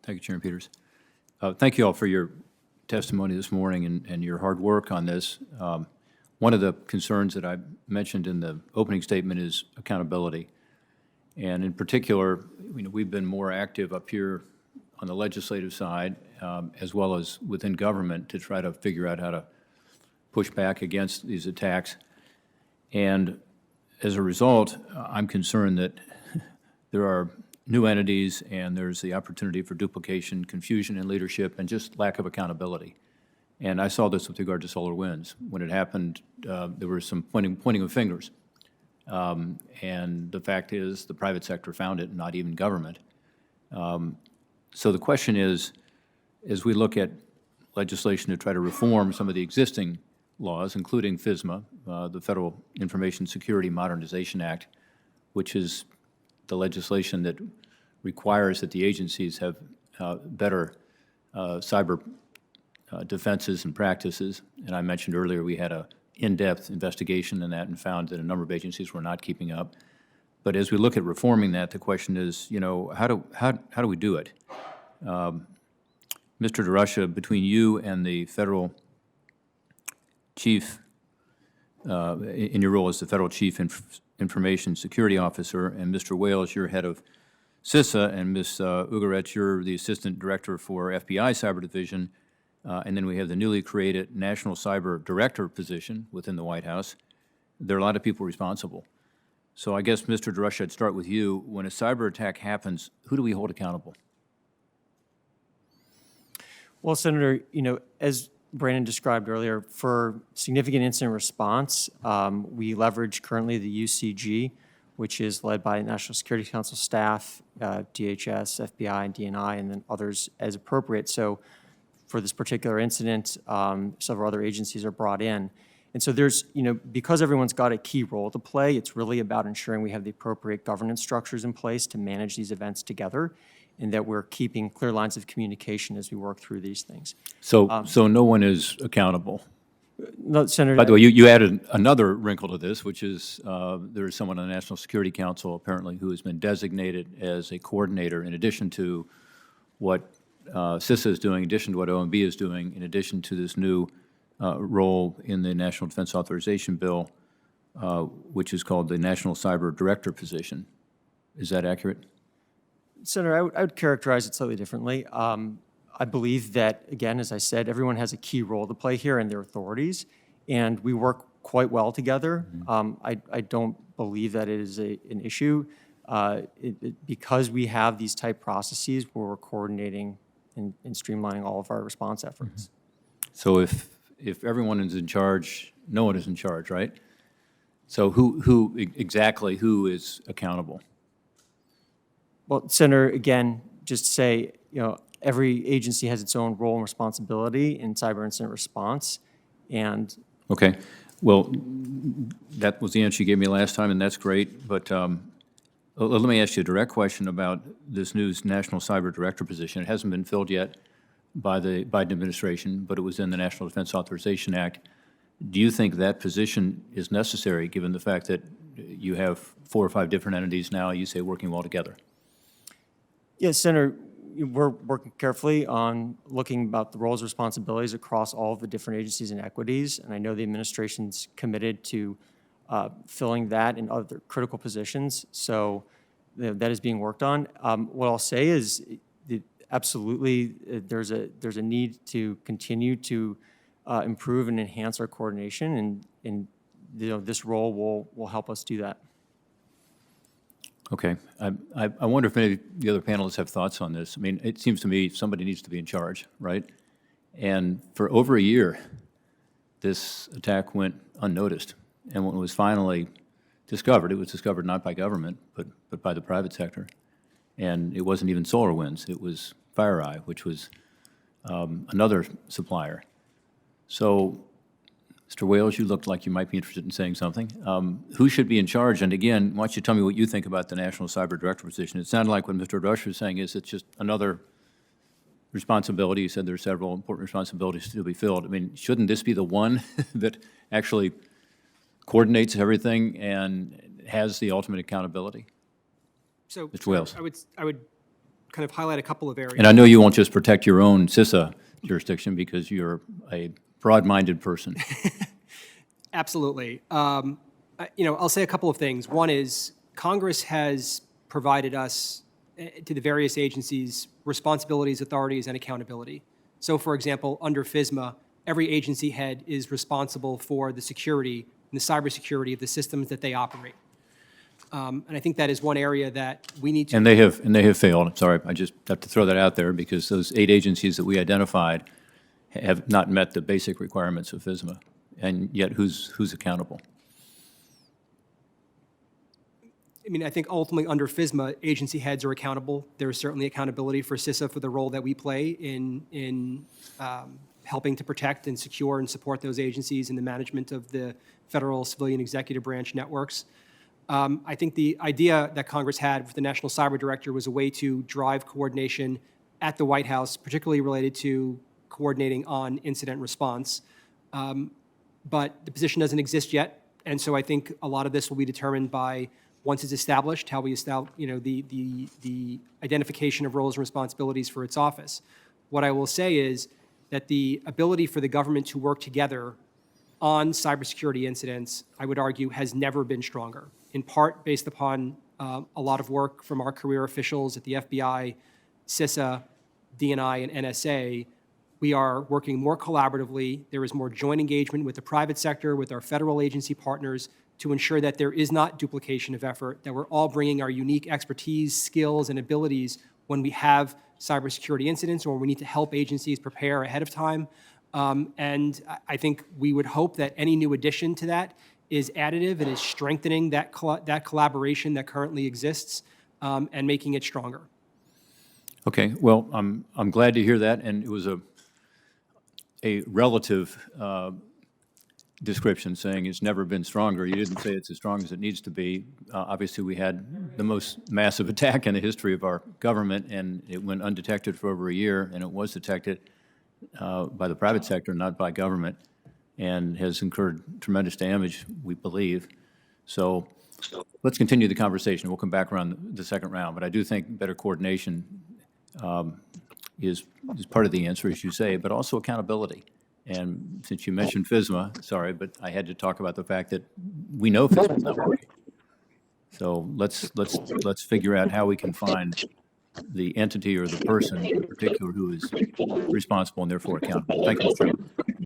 Thank you, Chairman Peters. Thank you all for your testimony this morning and your hard work on this. One of the concerns that I mentioned in the opening statement is accountability. And in particular, we've been more active up here on the legislative side, as well as within government, to try to figure out how to push back against these attacks. And as a result, I'm concerned that there are new entities and there's the opportunity for duplication, confusion in leadership, and just lack of accountability. And I saw this with regard to SolarWinds. When it happened, there was some pointing of fingers. And the fact is, the private sector found it, not even government. So the question is, as we look at legislation to try to reform some of the existing laws, including FISMA, the Federal Information Security Modernization Act, which is the legislation that requires that the agencies have better cyber defenses and practices. And I mentioned earlier we had an in-depth investigation in that and found that a number of agencies were not keeping up. But as we look at reforming that, the question is, how do we do it? Mr. DeRusha, between you and the federal chief, in your role as the federal chief information security officer, and Mr. Wales, you're head of CISA, and Ms. Ugaret, you're the assistant director for FBI Cyber Division, and then we have the newly created National Cyber Director position within the White House. There are a lot of people responsible. So I guess, Mr. DeRusha, I'd start with you. When a cyber attack happens, who do we hold accountable? Well, Senator, as Brandon described earlier, for significant incident response, we leverage currently the UCG, which is led by National Security Council staff, DHS, FBI, and DNI, and then others as appropriate. So for this particular incident, several other agencies are brought in. And so there's, because everyone's got a key role to play, it's really about ensuring we have the appropriate governance structures in place to manage these events together, and that we're keeping clear lines of communication as we work through these things. So no one is accountable? No, Senator. By the way, you added another wrinkle to this, which is there is someone on the National Security Council apparently who has been designated as a coordinator in addition to what CISA is doing, in addition to what OMB is doing, in addition to this new role in the National Defense Authorization Bill, which is called the National Cyber Director position. Is that accurate? Senator, I would characterize it slightly differently. I believe that, again, as I said, everyone has a key role to play here in their authorities, and we work quite well together. I don't believe that it is an issue. Because we have these type processes where we're coordinating and streamlining all of our response efforts. So if everyone is in charge, no one is in charge, right? So who exactly is accountable? Well, Senator, again, just to say, every agency has its own role and responsibility in cyber incident response, and okay, well, that was the answer you gave me last time, and that's great. But let me ask you a direct question about this new National Cyber Director position. It hasn't been filled yet by the Biden administration, but it was in the National Defense Authorization Act. Do you think that position is necessary, given the fact that you have 4 or 5 different entities now, you say, working well together? Yes, Senator, we're working carefully on looking about the roles and responsibilities across all of the different agencies and equities, and I know the administration's committed to filling that in other critical positions, so that is being worked on. What I'll say is that absolutely there's a need to continue to improve and enhance our coordination, and this role will help us do that. Okay. I wonder if maybe the other panelists have thoughts on this. I mean, it seems to me somebody needs to be in charge, right? And for over a year, this attack went unnoticed. And when it was finally discovered, it was discovered not by government, but by the private sector. And it wasn't even SolarWinds. It was FireEye, which was another supplier. So, Mr. Wales, you looked like you might be interested in saying something. Who should be in charge? And again, why don't you tell me what you think about the National Cyber Director position? It sounded like what Mr. DeRusha was saying is it's just another responsibility. You said there are several important responsibilities to be filled. I mean, shouldn't this be the one that actually coordinates everything and has the ultimate accountability? So Mr. Wales. I would kind of highlight a couple of areas. And I know you won't just protect your own CISA jurisdiction because you're a broad-minded person. Absolutely. I'll say a couple of things. One is Congress has provided us, to the various agencies, responsibilities, authorities, and accountability. So, for example, under FISMA, every agency head is responsible for the security and the cybersecurity of the systems that they operate. And I think that is one area that we need to. And they have failed. I'm sorry, I just have to throw that out there because those 8 agencies that we identified have not met the basic requirements of FISMA. And yet, who's accountable? I mean, I think ultimately under FISMA, agency heads are accountable. There is certainly accountability for CISA for the role that we play in helping to protect and secure and support those agencies in the management of the federal civilian executive branch networks. I think the idea that Congress had with the National Cyber Director was a way to drive coordination at the White House, particularly related to coordinating on incident response. But the position doesn't exist yet, and so I think a lot of this will be determined by, once it's established, how we establish, the identification of roles and responsibilities for its office. What I will say is that the ability for the government to work together on cybersecurity incidents, I would argue, has never been stronger, in part based upon a lot of work from our career officials at the FBI, CISA, DNI, and NSA. We are working more collaboratively. There is more joint engagement with the private sector, with our federal agency partners, to ensure that there is not duplication of effort, that we're all bringing our unique expertise, skills, and abilities when we have cybersecurity incidents or when we need to help agencies prepare ahead of time. And I think we would hope that any new addition to that is additive and is strengthening that collaboration that currently exists and making it stronger. Okay, well, I'm glad to hear that, and it was a relative description saying it's never been stronger. You didn't say it's as strong as it needs to be. Obviously, we had the most massive attack in the history of our government, and it went undetected for over a year, and it was detected by the private sector, not by government, and has incurred tremendous damage, we believe. So let's continue the conversation. We'll come back around the second round, but I do think better coordination is part of the answer, as you say, but also accountability. And since you mentioned FISMA, sorry, but I had to talk about the fact that we know FISMA's not working. So let's figure out how we can find the entity or the person in particular who is responsible and therefore accountable. Thank you, Mr. Chairman.